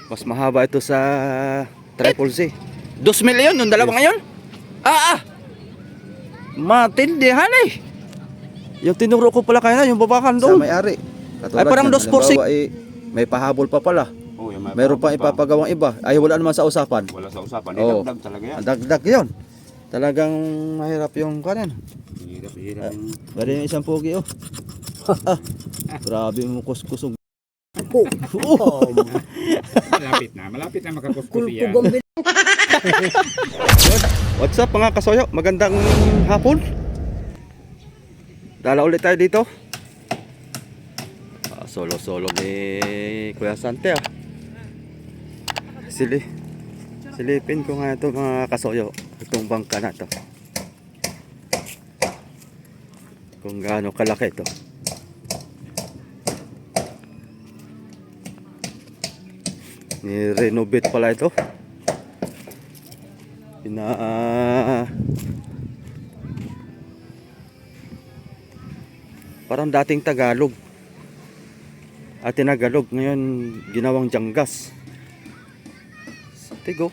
Mas mahaba ito sa Triple C. 2 milyon yung dalawa ngayon. Matindihan eh. Yung tinuro ko pala kaya yung babakan Sa doon. may-ari. Ay, parang niyan, 2 halimbawa, may pahabol pa pala. Oh, yung may Mayroon pang pa. ipapagawang iba. Ay, wala naman sa usapan. Wala sa usapan. Oo. Dagdag talaga yan. Dagdag yun. Talagang mahirap yung kanin. Hirap. Bari yung isang pogi oh. Grabe mo kuskusog. Malapit na makakuskus yan. What's up mga kasoyo? Magandang hapon. Dala ulit tayo dito. Solo-solo ni Kuya Sante ah. Silipin ko nga ito mga kasoyo. Itong bangka na to. Kung gaano kalaki ito. Ni-renovate pala ito. Parang dating Tagalog. At tinagalog ngayon ginawang Janggas. Tigo.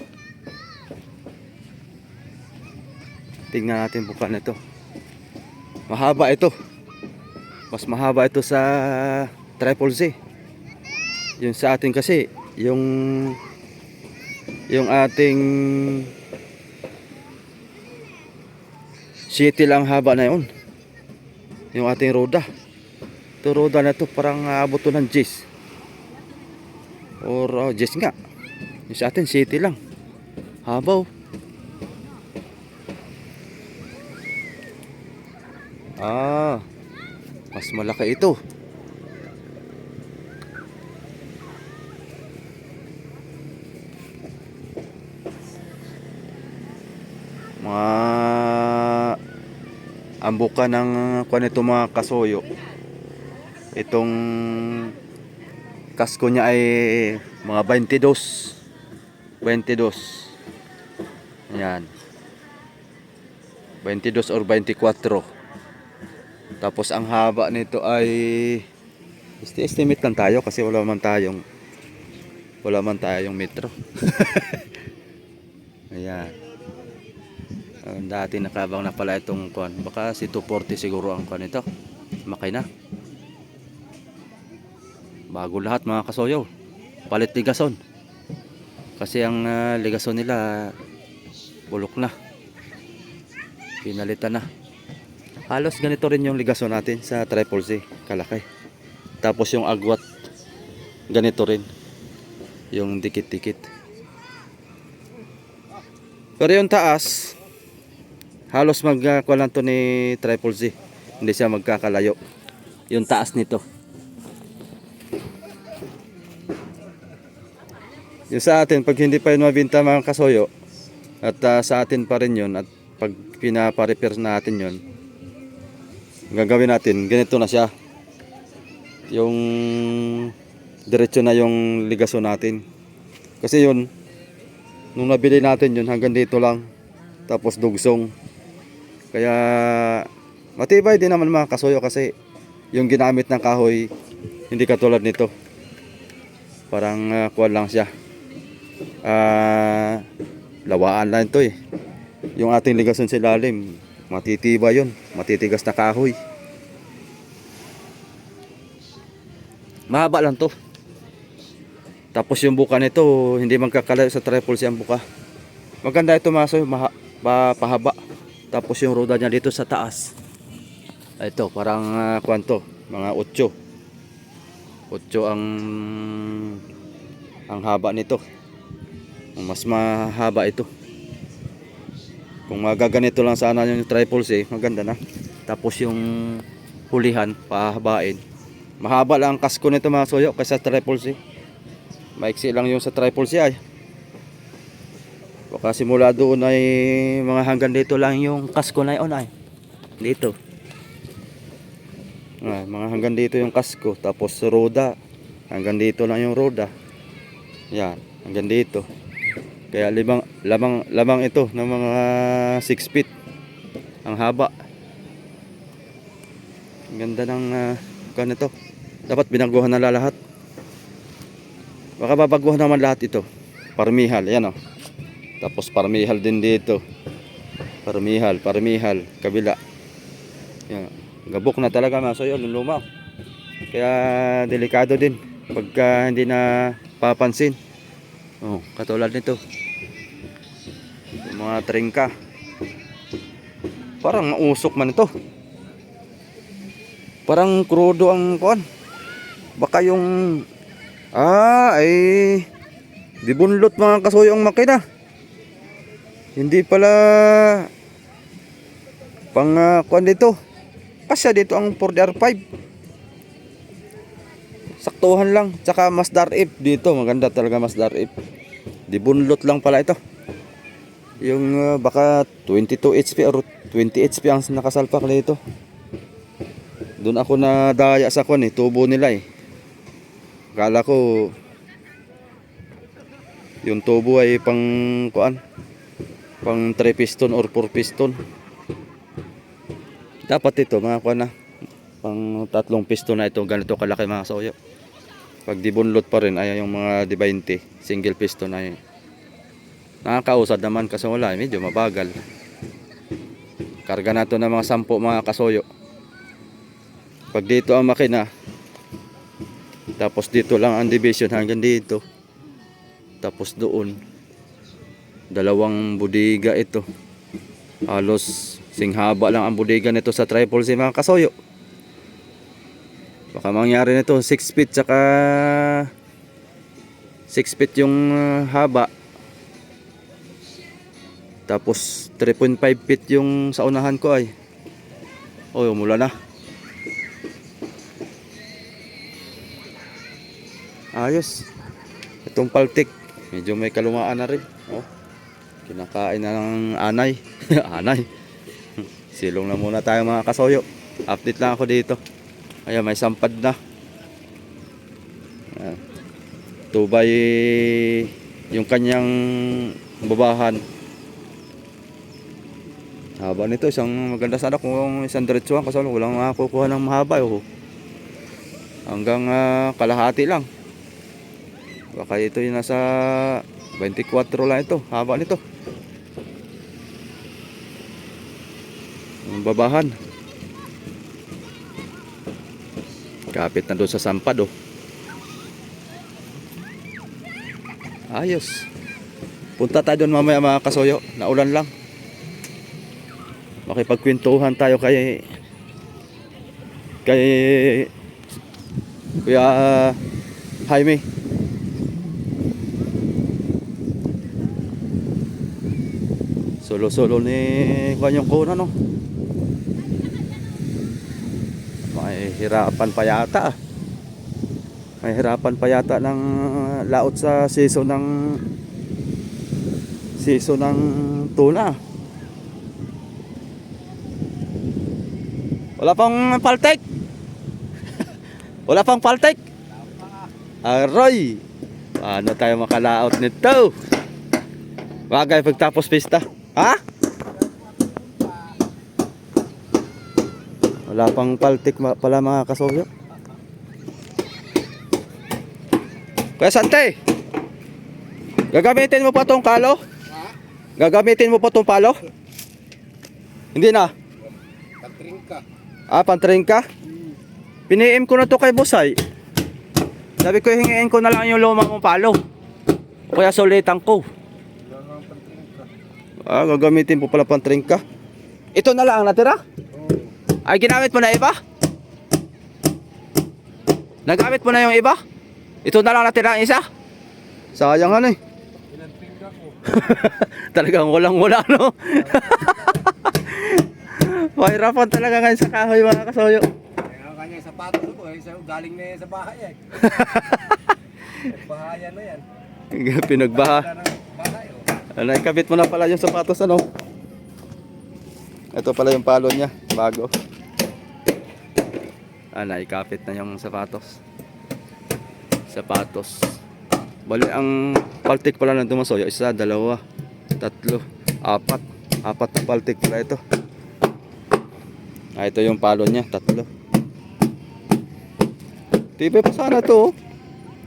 Tingnan natin bukan ito. Mahaba ito. Mas mahaba ito sa Triple C. Yung sa atin kasi yung ating city lang haba na yun. Yung ating roda. Ito roda na to parang abot to ng J's. Or J's nga. Yung sa atin city lang. Habaw. Mas malaki ito. Ambuka ng kuan ito mga kasoyo. Itong kasko niya ay mga 22. Ayan. 22 or 24. Tapos ang haba nito ay estimate lang tayo kasi wala man tayong metro. Ayan. Dati nakabang na pala itong kuan. Baka si 240 siguro ang kuan ito. Makina. Bago lahat mga kasoyo. Palit ligason. Kasi ang ligason nila bulok na. Pinalitan na. Halos ganito rin yung ligason natin sa Triple C. Kalaki. Tapos yung agwat ganito rin. Yung dikit-dikit. Pero yung taas halos magkuha lang to ni Triple C. Hindi siya magkakalayo. Yung taas nito. Yung sa atin, pag hindi pa yun mabinta mga kasoyo, at sa atin pa rin yun, at pag pinapa-repair natin yun, gagawin natin, ganito na siya. Yung diretso na yung ligason natin. Kasi yun, nung nabili natin yun, hanggang dito lang. Tapos dugsong. Kaya matibay din naman mga kasoyo kasi yung ginamit ng kahoy hindi katulad nito. Parang kuwan lang siya. Lawaan lang ito eh. Yung ating ligason sa ilalim, matitibay yun. Matitigas na kahoy. Mahaba lang to. Tapos yung buka nito hindi magkakalayo sa Triple C ang buka. Maganda ito mga kasoyo, pahaba. Tapos yung roda niya dito sa taas. Ito parang kwanto, mga 8 ang haba nito. Mas mahaba ito. Kung magaganito lang sana yung Triple C, maganda na. Tapos yung hulihan, pahabain. Mahaba lang ang kasko nito mga soyo kaysa Triple C. Maiksi lang yung sa Triple C ay. Baka simula doon ay mga hanggang dito lang yung kasko na yun ay. Dito. Mga hanggang dito yung kasko. Tapos roda. Hanggang dito lang yung roda. Yan. Hanggang dito. Kaya lamang ito ng mga 6 feet. Ang haba. Ang ganda ng ganito. Dapat binaguhan na lahat. Baka babaguhan naman lahat ito. Parmihal, ayan o. Tapos parmihal din dito. Parmihal, kabila. Yan. Gabok na talaga mga kasoyo, luma. Kaya delikado din pagka hindi na papansin. Oh, katulad nito. Yung mga trengka. Parang mausok man ito. Parang krudo ang kuan. Baka yung ay dibunlot mga kasoyo ang makina. Hindi pala pang kuan dito. Kasya dito ang 4DR5. Saktuhan lang. Tsaka Masdar If dito. Maganda talaga Masdar If. Dibunlot lang pala ito. Yung baka 22 HP or 20 HP ang nakasalpak dito. Doon ako nadaya sa kuan tubo nila Akala ko yung tubo ay pang kuan, pang 3 piston or 4 piston. Dapat ito mga kuan na pang 3 piston na ito, ganito kalaki mga kasoyo. Pag dibunlot pa rin ay yung mga D20 single piston ay nakakausad naman kasi wala, medyo mabagal. Karga na ito ng mga 10 mga kasoyo. Pag dito ang makina, tapos dito lang ang division hanggang dito, tapos doon 2 bodega ito. Halos singhaba lang ang bodega nito sa triple C mga kasoyo. Baka mangyari nito 6 feet saka 6 feet yung haba, tapos 3.5 feet yung sa unahan ko ay. Oh, mula na. Ayos. Itong paltik, medyo may kalumaan na rin. Oh, kinakain na ng anay. Anay. Silong na muna tayo mga kasoyo. Update lang ako dito. Ayan, may sampad na. 2 by yung kanyang babahan. Haba nito, isang maganda sana kung isang diretsuhan kasi walang makakukuha ng mahaba. Hanggang kalahati lang. Baka ito yung nasa 24 lang ito. Haba nito. Ang babahan. Kapit na doon sa sampad Ayos. Punta tayo doon mamaya mga kasoyo. Naulan lang. Makipagkwentuhan tayo kay Kuya Jaime. Solo-solo ni Kanyang Kuna May hirapan pa yata May hirapan pa yata ng laot sa season ng tuna. Wala pang paltek. Wala pang paltek. Aroy. Paano tayo makalaot nito? Bagay pagtapos pista. Ha? Wala pang paltik pala mga kasoyo. Kuya Sante, gagamitin mo pa tong kalo? Gagamitin mo pa tong palo? Hindi na? Pagtringka. Pantringka? Piniim ko na to kay Busay. Sabi ko hingiin ko na lang yung lumang mong palo. O kaya sulitan ko. Gagamitin po pala pantringka. Ito na lang ang natira? Ay, ginamit mo na iba? Nagamit mo na yung iba? Ito na lang natira ang isa? Sayang Pinagtringka ko. Talagang walang-wala Mahirapan talaga ngayon sa kahoy mga kasoyo. Kaya kanya sapatos ko galing na yan sa bahay Bahayan na yan. Pinagbaha. Bahay Naikabit mo na pala yung sapatos Ito pala yung palo niya, bago. Naikapit na yung sapatos. Bali ang paltik pala ng tumasoyo, 1, 2, 3, 4 na paltik pala ito. Ito yung palo niya, 3. Tibay pa sana to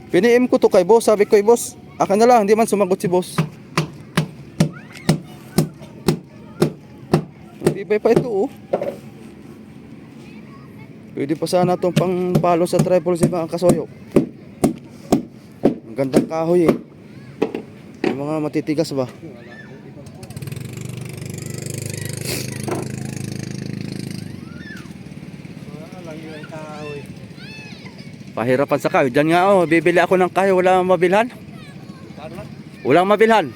Piniim ko to kay boss. Sabi ko kay boss, akin na lang. Hindi man sumagot si boss. Ibay pa ito oh. Pwede pa sana itong pangpalo sa triple C mga kasoyo. Ang gandang kahoy eh. Yung mga matitigas ba? Wala lang yung kahoy. Pahirapan sa kahoy. Diyan nga oh, bibili ako ng kahoy. Wala mabilhan. Paano lang? Walang mabilhan.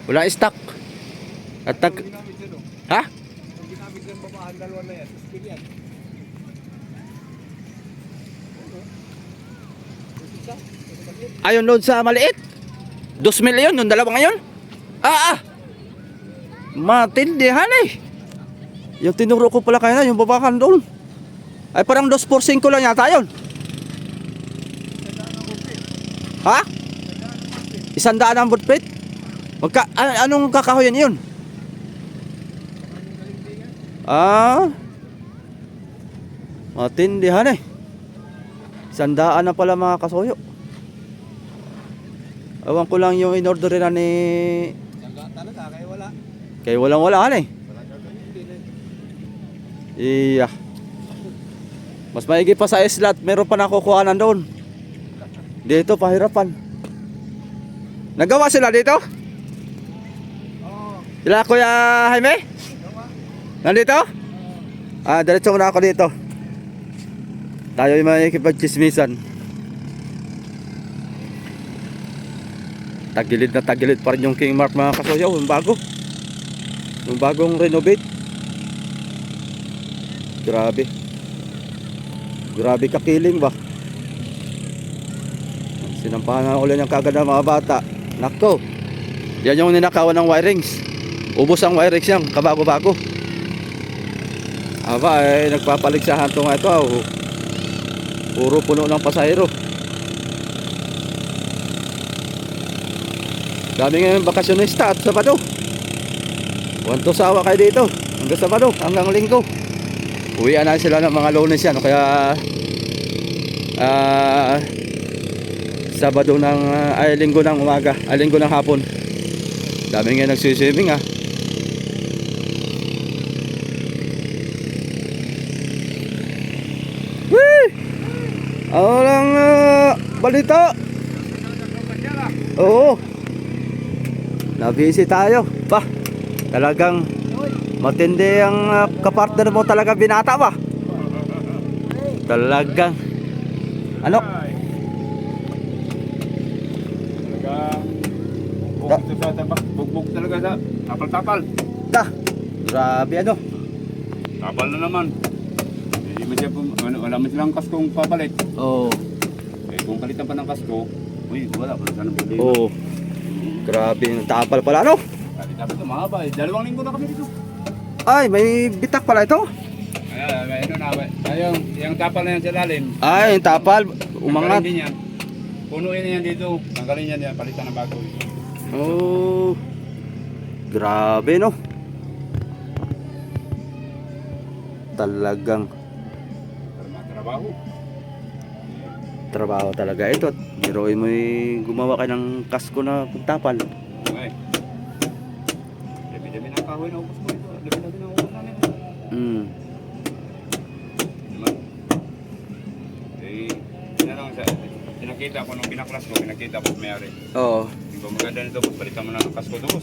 Walang stock. At Ang ginamit dyan o. ha? Ang ginamit dyan babahan dalawa na yan. Tapos yan. Ayun doon sa maliit. 2 milyon yung dalawa ngayon. Matindihan eh. Yung tinuro ko pala kanina, yung babakan doon. Ay parang 2 por 5 lang yata yun. Ha? 100 ang budpit? Anong kakahoyan yun? Matindihan eh. 100 na pala mga kasoyo. Awan ko lang yung in-order na ni... Sangga talaga, kaya wala. Kaya walang-wala eh. Wala gagawin din eh. Iya. Mas maigi pa sa islat, meron pa nakukuhanan doon. Dito pahirapan. Nagawa sila dito? Oo. Sila Kuya Jaime? Nandito? Diretso na ako dito. Tayo yung makikipag-chismisan. Tagilid na tagilid pa rin yung King Mark mga kasoyaw. Yung bago. Yung bagong renovate. Grabe. Grabe kakiling ba? Sinampahan na ulit yung kagad ng mga bata. Nako. Yan yung ninakawan ng wirings. Ubos ang wirings yan. Kabago-bago. Nagpapaligsahan to nga ito. Puro puno ng pasahero. Dami ngayon bakasyonista at Sabado. Wanto sawa kayo dito. Hanggang Sabado, hanggang Linggo. Uwian na sila ng mga Lunes yan. Kaya Sabado ng Linggo ng umaga, Linggo ng hapon. Dami ngayon nagsiswimming ah. Wee! Walang balita. Oo. Nabisi tayo. Talagang matindi ang kapartner mo talaga binata ba? Talagang ano? Bugbog talaga sa tapal-tapal. Grabe ano? Tapal na naman. Wala man silang kaskong papalit. Oo. Kung palitan pa ng kasko, wala sana pwede. Oo. Grabe, tapal pala ano? Dapat ito mahaba eh. 2 linggo na kami dito. Ay, may bitak pala ito. Yung tapal na yan sa lalim. Ay, yung tapal umangat. Tanggalin din yan. Punuin na yan dito. Tanggalin yan, palitan ng bago. Oh. Grabe no. Talagang Trabaho. trabaho talaga ito. Biruin mo gumawa ka ng kasko na tapal. Okay. Dami-dami ng kahoy na ubos mo ito. Dami-dami ng ubos namin. Diba? Pinakita ko nung pinaklas ko, pinakita ko mayari. Oo. Kung maganda nito, palitan mo na ng kasko doon.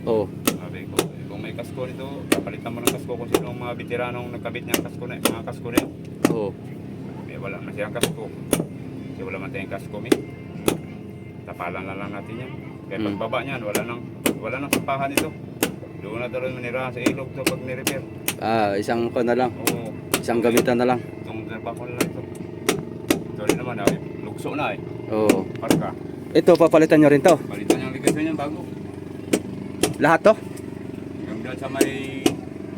Oo. Sabi ko, kung may kasko nito, palitan mo ng kasko kung sino ang mga veteranong nagkabit niya ang kasko na, mga kasko na yun. Oo. Wala na siyang kasko. Kasi wala man tayong kasko, tapalan na lang natin yan. Kaya pagbaba niyan, wala nang sampahan ito. Doon na talagang manirahan sa ilog to pag ni-repair. Isang ko na lang. Oo. Isang gamitan na lang. Itong trabaho na lang ito. Ito rin naman, lukso na eh. Oo. Parka. Ito, papalitan nyo rin to. Palitan yung ligasyon niyan bago. Lahat to? Hanggang dyan sa may...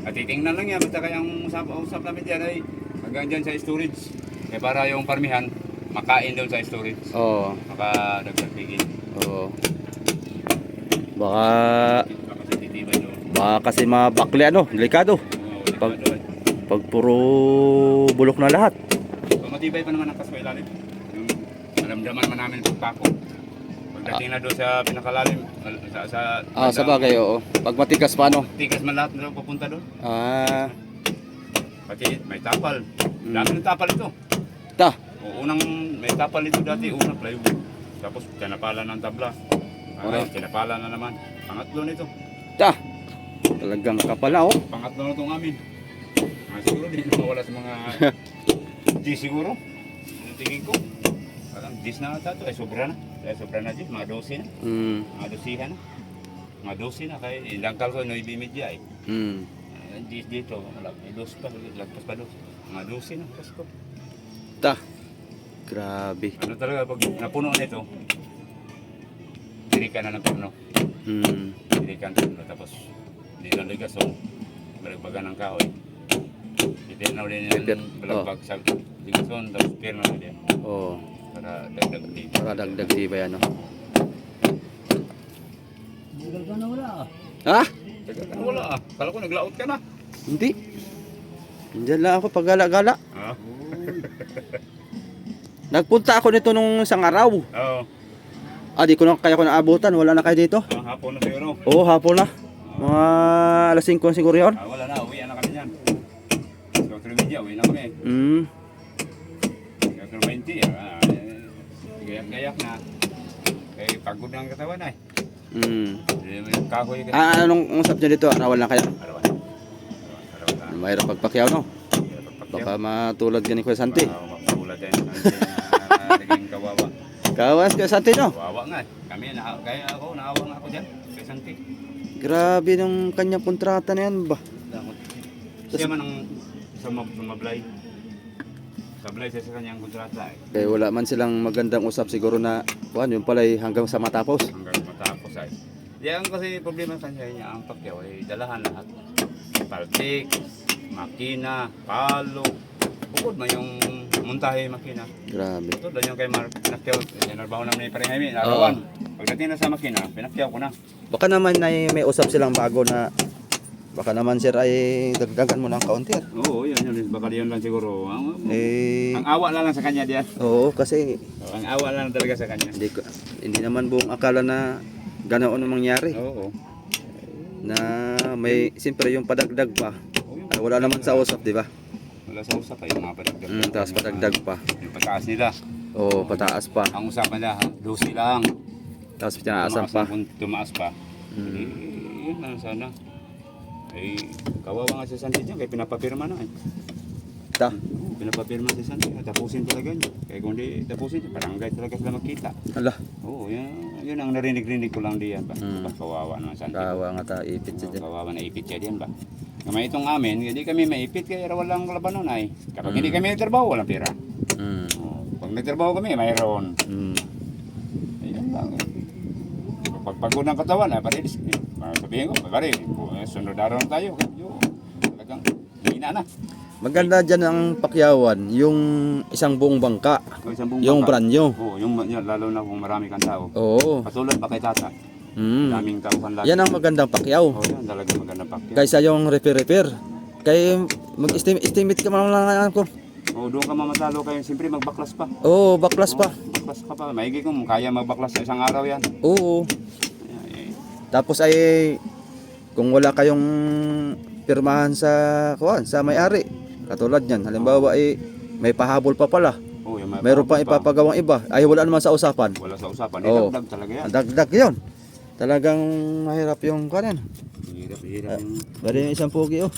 titingnan lang yan. Basta kayang usap namin dyan ay hanggang dyan sa storage. Eh para yung parmihan, makain doon sa storage. Oo. Makadagdag tigil. Oo. Baka Kasi titibay doon. kasi mabakli ano, delikado. Oo, Pag- doon. Pag puro bulok na lahat. So, matibay pa naman ang kasko ilalim. Yung Maramdaman man namin pagpako. Pagdating na doon sa pinakalalim, Sa bagay, oo. Pag matigas pa, ano? tigas man lahat na papunta doon. Ah, Pati may tapal. Dami ng tapal ito. ta. Unang may tapal ito dati, unang plywood. Tapos tinapala ng tabla. Ngayon, tinapala na naman. Pangatlo nito. Ta. Talagang kapala, oh. Pangatlo na itong amin. Siguro di na mawala sa mga G siguro. Ang tingin ko. Parang 10 na ata ito. Ay sobra na. Ay sobra na G. Mga 12 na. Mga 12 na. Mga 12 na. Kaya ilangkal ko 9:30 eh. Dito. May 2 pa. Lagpas pa 2. Mga 12 na. Pasko. Ta. Grabe. Ano talaga pag napuno nito. Dirikan na ng puno. Dirikan ng puno. Tapos hindi na ligas. So balagbagan ng kahoy. Hindi na ulit Pipir. ng balagbag sa ligason. Tapos pir na ulit. Oh, Para dagdag dito. para dagdag tibay, ano? Bugal ka na wala. Ha? Wala ah. Kala ko naglaot ka na. Hindi. Diyan lang ako pag gala-gala. Ah. Nagpunta ako nito nung isang araw. Oo. Di ko na kaya ko naabutan. Wala na kayo dito. Hapon na siguro. Oo, hapon na. Mga alas 5 siguro yun. Wala na. Uwi na kami dyan. Dr. Media, uwi na kami. Dr. 20. Gayak-gayak na. Eh, pagod na ang katawan ay. Kahoy ka. Anong usap niya dito? Arawal na kayo? Arawan. Mahirap pagpakyaw, no? Baka matulad ka ni Kuya Santi. Mapulad yan. Naging kawawa. Kawas Kuya Santi, no? Kawawa nga. Kami, kaya ako, naawa nga ako dyan. Kay Santi. Grabe ng kanyang kontrata na yan ba? Siya man ang sumablay. Sablay siya sa kanyang kontrata eh. Kaya wala man silang magandang usap siguro na kuhan, yun pala hanggang sa matapos. Hanggang matapos ay. Yan kasi problema sa kanya, ang pakyaw ay dalahan lahat. Paltik, makina, palo. Bukod man yung muntahe makina. Grabe. Ito doon yung kay Mark pinakyaw. Sinarbaho namin ni Paring Jaime, arawan. Pagdating na sa makina, pinakyaw ko na. Baka naman ay may usap silang bago na baka naman sir ay dagdagan mo ng kaunti. Oo, yun. Baka yun lang siguro. Eh, Ang awa lang sa kanya diyan. oo, kasi Ang awa lang talaga sa kanya. hindi naman buong akala na ganoon ang mangyari. Oo. Na may siyempre yung padagdag pa. Wala naman sa usap, di ba? Wala sa usap ay mga padagdag. Tapos padagdag pa. Yung pataas nila. Oo, pataas pa. Ang usapan nila, 12 lang. Tapos pinaasan pa. Tumaas pa. Yun lang sana. Ay, kawawa nga si Santi dyan, kaya pinapapirma na eh. Ta. Pinapapirma si Santi, tapusin talaga niya. Kaya kung di tapusin, barangay talaga sila magkita. Hala, Oo, yun ang narinig-rinig ko lang diyan ba. Kawawa naman Santi. kawa nga ta ipit siya dyan. Kawawa na ipit siya diyan ba. Kamay itong amin, hindi kami maipit kaya walang labanon ay. Kapag hindi kami nagtrabaho, walang pera. Pag nagtrabaho kami, mayroon. Ayun lang. Pag pagod ng katawan, pare, sabihin ko, pare, sunod araw na tayo. Talagang, hina na. Maganda dyan ang pakyawan, yung isang buong bangka, yung brand nyo. Oo, lalo na kung marami kang tao. Oo. Patulad pa kay Tata. Daming tauhan lagi. Yan ang magandang pakyaw. Oo, yan talaga magandang pakya. Kaysa yung repair. Kaya mag-estimate ka man lang ko. Oo, doon ka mamatalo kayo. Siyempre magbaklas pa. Oo, baklas pa. Baklas ka pa. Maigi kung kaya magbaklas sa isang araw yan. Oo. Tapos ay kung wala kayong pirmahan sa may-ari, katulad niyan, halimbawa ay may pahabol pa pala. Oo, yung Mayroon pa ipapagawang iba, ay wala naman sa usapan. Wala sa usapan. Oo. Dagdag talaga yan. Dagdag 'yon. Talagang mahirap yung kanan. Hirap. Bari yung isang pogi, oh.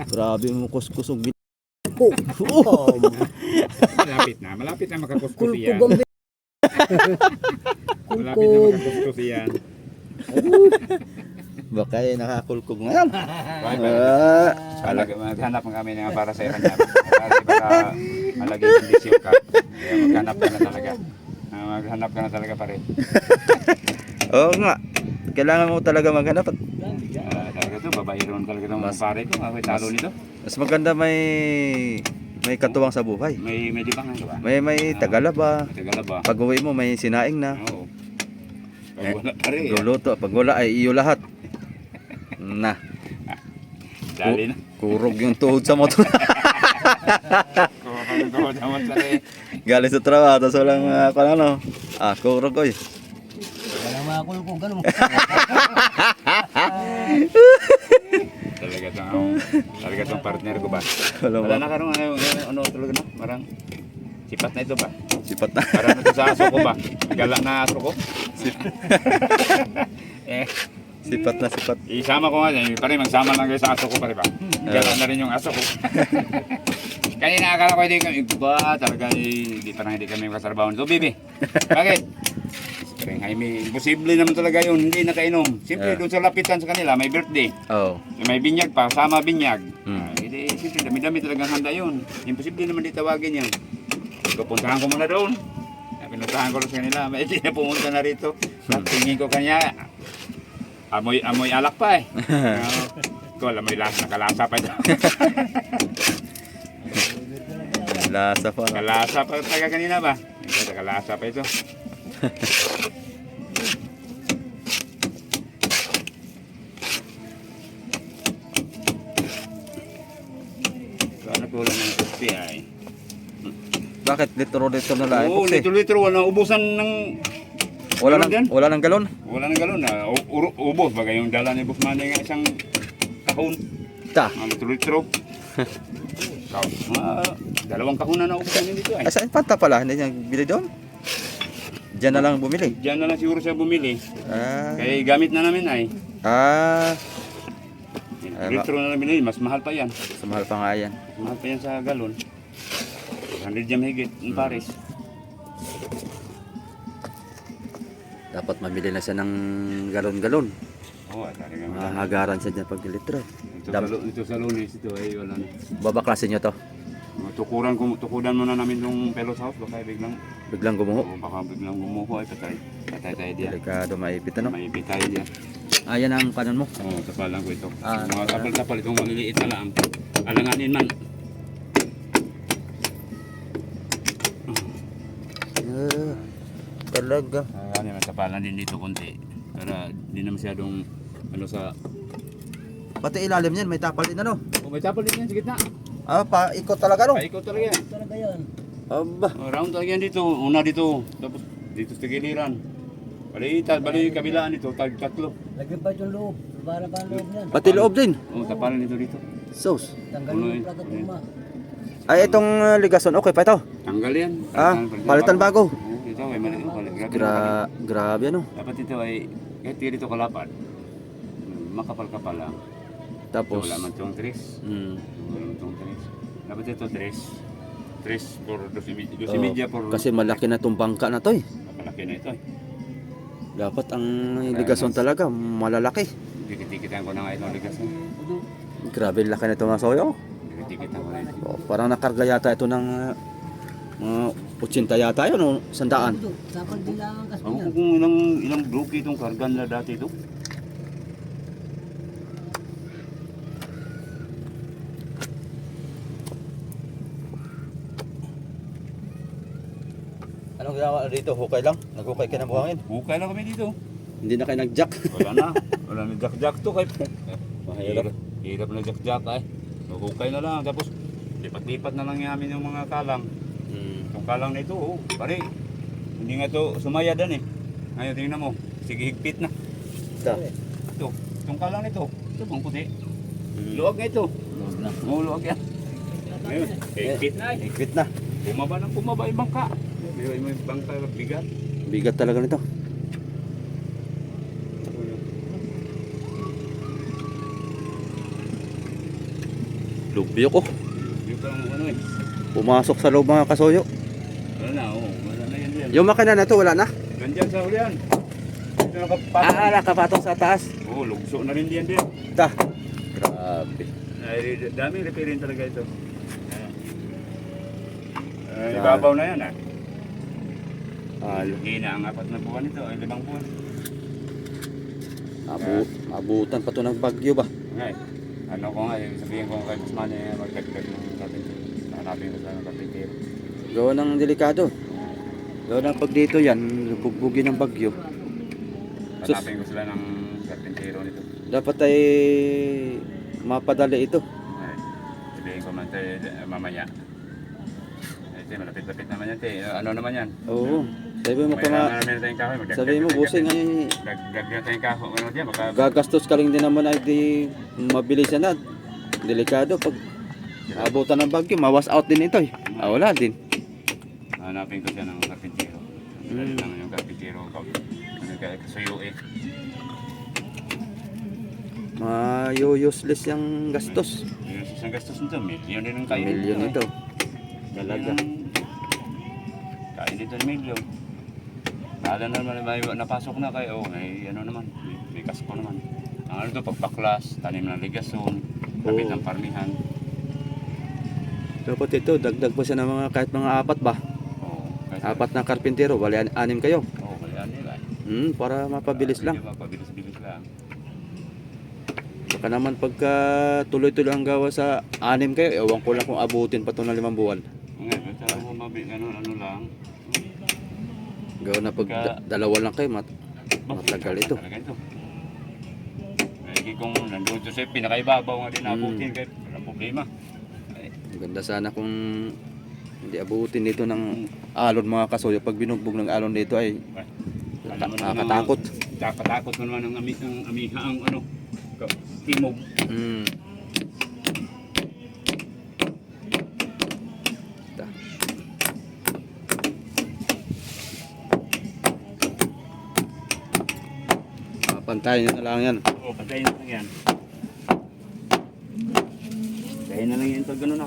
Grabe mo kuskusog. Malapit na makakuskus yan. Malapit na makakuskus yan. Baka ay nakakulkog ngayon. Maghanap kami nga para sa kanya. Kasi baka malagay kondisyon ka. Kaya maghanap ka na talaga. Maghanap ka na talaga pare. Oo nga. Kailangan mo talaga maghanap. Talaga to, babayron talaga ng mga pare ko. Ako talo nito. Mas maganda may katuwang sa buhay. May libang nga ba? May tagalaba. Tagalaba. Pag uwi mo may sinaing na. Oo. Pag wala pare. Luluto. Pag wala ay iyo lahat. Na. Dali na. Kurog yung tuhod sa motor. Kurog yung tuhod sa motor. Galing sa trabaho, tapos walang ano. Kurogoy. Wala mga kulkong, ganun. Talaga tong partner ko ba? Wala Wala ba? na karong ano talaga na, marang sipat na ito ba? Sipat na. Para na to sa aso ko ba? Gala na aso ko. eh, Sipat na sipat. isama ko nga yan, pare magsama lang kayo sa aso ko pare ba? Gala na rin yung aso ko. Kanina akala ko hindi kami ba talaga hindi parang hindi kami makasarbaho nito, bibi. Bakit? Spring Jaime, imposible naman talaga yun, hindi nakainom. Siyempre doon sa lapitan sa kanila, may birthday. Oh. May binyag pa, sama binyag. Hmm. Hindi, siyempre, dami-dami talagang handa yun. Imposible naman di tawagin yan. Pupuntahan ko muna doon. Pinuntahan ko lang sa kanila, may hindi na pumunta na rito. Tingin ko kanya, amoy alak pa eh. Ko, amoy nakalasa pa ito. Lasa pa. Nakalasa pa taga kanina ba? Ito, nakalasa pa ito. Kaya nakulang ng kopi ay. Bakit litro na lang? Oo, litro-litro, wala ubusan ng... Wala Galon dyan? nang wala nang galon. Wala nang galon na. Ubos, bagay yung dala ni Boss Manny nga isang kahon. Ta. Litro-litro. Dalawang kahon na naubusan yun dito ay. Ay, saan panta pala? Hindi niya bili doon? Diyan na lang bumili. Diyan na lang siguro siya bumili. Ah. Kaya gamit na namin ay. Ah. Litro na lang binili, mas mahal pa yan. Sa mahal pa nga yan. Mas mahal pa yan sa galon. 100 jam higit, in Paris. Dapat mamili na siya ng galon-galon. Oo, talaga. Mahagaran siya dyan pag litro. Ito sa lunes, ito ay wala na. Babaklasin nyo to. Tukudan muna namin yung Pelos House, baka Biglang gumuho. baka biglang gumuho ay patay. Patay tayo diyan. Delikado maipit ano. May ipit tayo diyan. Ayan ang kanon mo. Oo, tapalan ko ito. Ah, Mga tapal-tapal itong maliliit na lang. Alanganin man. Talaga. Ano yung tapalan din dito konti. Para hindi na masyadong ano sa... Pati ilalim niyan may tapal din ano. Oh, may tapal din yan sa gitna. Ah, paikot talaga no. Paikot talaga yan. Talaga yan. Aba. Oh, round talaga yan dito. Una dito. Tapos dito sa giliran. Bali kabilaan dito. Tatlo. Lagyan pa itong loob. Para pa ang loob yan. Pati loob din. Oh, tapalan dito dito. Sos. Tanggalin yung plato tuma. Ay itong ligason okay pa ito. Tanggal yan. Ah, palitan bago. Oh, ito ay mali. Grabe ano. Dapat ito ay kahit di dito kalapad. Makapal-kapal lang. Tapos Wala man itong tres. Wala man itong tres. Dapat ito tres. Tres for 12 for... kasi malaki na tong bangka na to eh. Malaki na ito eh. Dapat ang ligason talaga malalaki. Dikit-dikitan ko na nga itong ligas. Grabe laki na ito mga soyo. Dikit-dikitan ko na ito. Oh, parang nakarga yata ito ng mga 80 yata yun o 100. Dapat din lang ang Ako kasbingan. kung ilang bloke itong kargan na dati ito. Anong ginawa dito? Hukay lang? Naghukay ka ng buhangin? Hukay lang kami dito. Hindi na kayo nag-jack. Wala na. Wala na jack-jack to kay. Mahirap. Hirap na jack-jack ay. Hukay na lang. Tapos lipat-lipat na lang namin yung mga kalang. Itong kalang na ito, oh, pare. Hindi nga ito sumayadan eh. Ngayon tingnan mo. Sige higpit na. Ito. Itong kalang na ito. Ito bang puti. Luwag nga ito. Luwag na. Oo, luwag yan. Ngayon, higpit na eh. Higpit na. Bumaba ng bumaba yung bangka. May bangka bigat. Bigat talaga nito. Lubyo ko. Yung parang ano eh. Pumasok sa loob mga kasoyo. Wala na, oo. Wala na yan yan. Yung makina na to wala na. Nandyan sa hulihan. Ito nakapatong. Nakapatong sa taas. Oo, lugso na rin diyan din. Ta. Grabe. Ay, daming repairing talaga ito. Ay, ibabaw na yan ah. Hina ang 4 na buwan ito, ay 5 buwan. Abutan pa to ng bagyo ba? Ngay, ano ko nga, sabihin ko kay Busman magdagdag ng kapitero. Hanapin ko sa kapitero. Gawa ng delikado. Gawa ng pag dito yan, bugbugin ng bagyo. Hanapin ko sila ng kapitero nito. Dapat ay mapadali ito. Ay, sabihin ko man tayo mamaya. Ay, Ito, malapit-lapit naman yan, te. Ano naman yan? Oo. Sabi mo Mayroon tama. na namin tayong kahoy. Sabi mo busing ay Dagdag tayong kahoy. Ano dyan? Baka gagastos ka rin din naman ay di mabilis yan at delikado pag abutan ng bagyo, mawas out din ito eh. Wala din. hanapin ko siya ng karpintero. Dahil lang yung karpintero. Ano kaya kasuyo eh. Useless yung gastos. Yung isang gastos nito, milyon din ang kain. Milyon ito. Talaga. Kain dito ng milyon. Nada naman may napasok na kayo. May ano naman, may kasko naman. Ang ano ito, pagpaklas, tanim ng ligason, tapit ng parmihan. Dapat ito, dagdag pa siya ng mga kahit mga apat ba? Oo. Apat na karpintero, bali anim kayo. Oo, kaya nila. Para mapabilis lang. Mapabilis-bilis lang. Baka naman pagka tuloy-tuloy ang gawa sa anim kayo, ewan ko lang kung abutin pa ito ng 5 buwan. Ngayon, basta ako ano lang. Gawa na pag dalawa lang kayo, matagal ito. Talaga ito. Kaya kung nandun ito sa pinakaibabaw nga din abutin, kaya wala problema. Maganda sana kung hindi abutin dito ng alon mga kasuyo. Pag binugbog ng alon dito ay nakakatakot. Nakatakot mo naman ang amiha ang ano, timog. Pantayin na lang yan. Oo, patayin na lang yan. Patayin na lang yan pag gano'n na.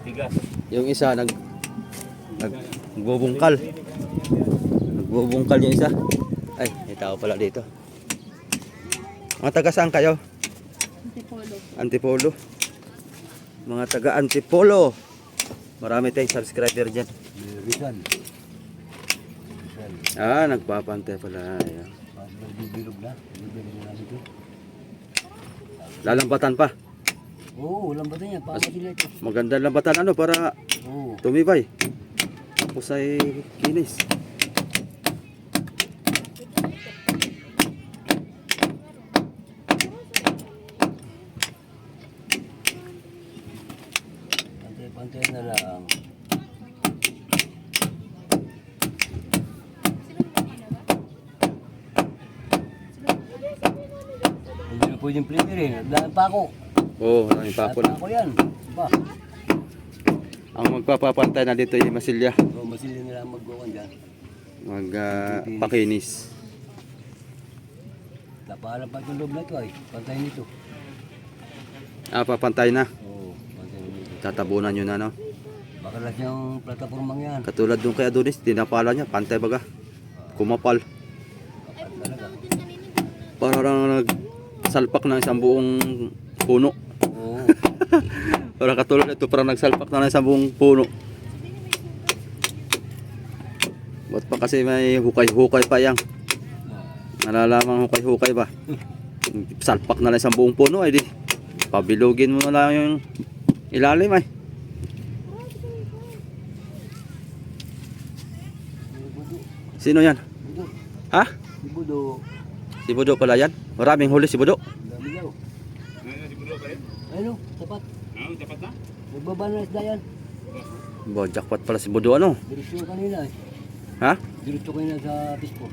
Tigas. Yung isa nagbubungkal. Nagbubungkal yung isa. Ay, may tao pala dito. Mga taga saan kayo? Antipolo. Antipolo. Mga taga Antipolo. Marami tayong subscriber dyan. Rizal. Nagpapantay pala. Ayan. Bilog na. Bilog na namin ito. Lalampatan pa. Oo, lambatan yan. Paano sila ito? Maganda lambatan para Oo. tumibay. Tapos ay kinis. Pantay-pantay na lang. Hindi na pwedeng plipirin. Dahil pa ako. Oo, maraming papo na. Ako yan. Ba? Ang magpapapantay na dito ay Masilya. Oo, masilin nila ang magbukan dyan. Pakinis. Napahalang pa itong loob na ito ay. Pantay nito. Papantay na. Oo, pantay nito. Tatabunan nyo na, no? Baka lang yung platapormang yan. Katulad nung kay Adonis, tinapala niya. Pantay baga. Kumapal. Kapal talaga. Parang nagsalpak ng isang buong puno. Oo. Parang katulad ito, parang nagsalpak na ng isang buong puno. Ba't pa kasi may hukay-hukay pa yang? Nalalamang hukay-hukay ba? Salpak na lang isang buong puno ay di. Pabilugin mo na lang yung ilalim ay. Sino yan? Budo. Ha? Si Budo. Si Budo pala yan? Maraming huli si Budo. Dami daw. Ngayon, siguro pa rin. Ano? Tapat. Dapat na? Nagbaba na isda yan. Jackpot pala si Budo ano? Diretso kanina eh. Ha? Diretso kanina sa Pispo.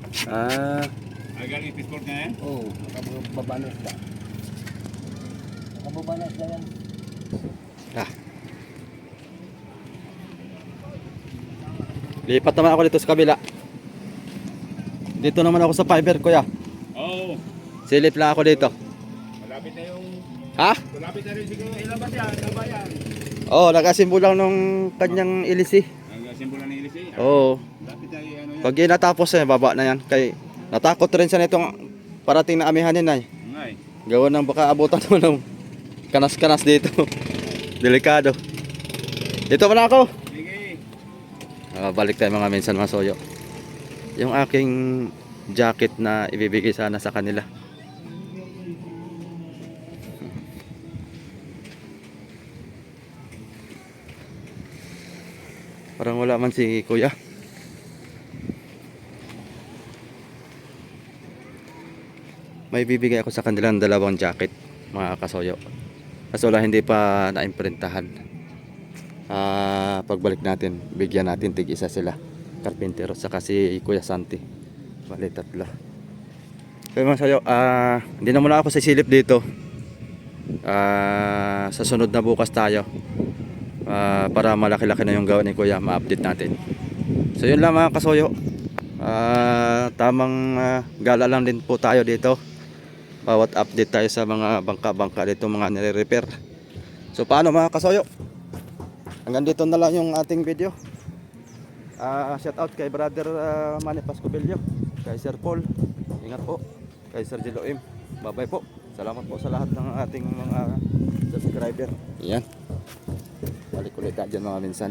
Galing Pittsburgh na yan? Oo. Nakababa na isda. Nakababa na isda yan. Lipat naman ako dito sa kabila. Dito naman ako sa fiber, kuya. Oo. Silip lang ako dito. Malapit na yung... Ha? Malapit na rin siguro ilabas yan. Labayan. Nakasimbo lang nung kanyang ilisi. Ang simbolan ng ilisi. Oo. Malapit na yung ano yan. Pag natapos baba na yan. Kay natakot rin siya nitong parating na amihanin ay. Ngay. Gawa ng baka abutan mo ng kanas-kanas dito. Delikado. Dito pa na ako. Sige. Balik tayo mga minsan masoyo. Yung aking jacket na ibibigay sana sa kanila. Parang wala man si kuya. May bibigay ako sa kanilang 2 jacket, mga kasoyo. Kaso wala, hindi pa naimprintahan. pagbalik natin, bigyan natin tig-isa sila. Carpintero saka si Kuya Santi. Bali, tatlo. Kaya mga sayo, hindi na muna ako sisilip dito. Sa sunod na bukas tayo. Para malaki-laki na yung gawa ni Kuya, ma-update natin. So yun lang mga kasoyo. Tamang gala lang din po tayo dito. Bawat update tayo sa mga bangka-bangka dito, mga nire-repair. So paano mga kasoyo? Hanggang dito na lang yung ating video. Shout out kay brother Manny Pascobilio, kay Sir Paul, ingat po, kay Sir Jiloim, bye-bye po. Salamat po sa lahat ng ating mga subscriber. Yan, balik ulit dyan mga minsan.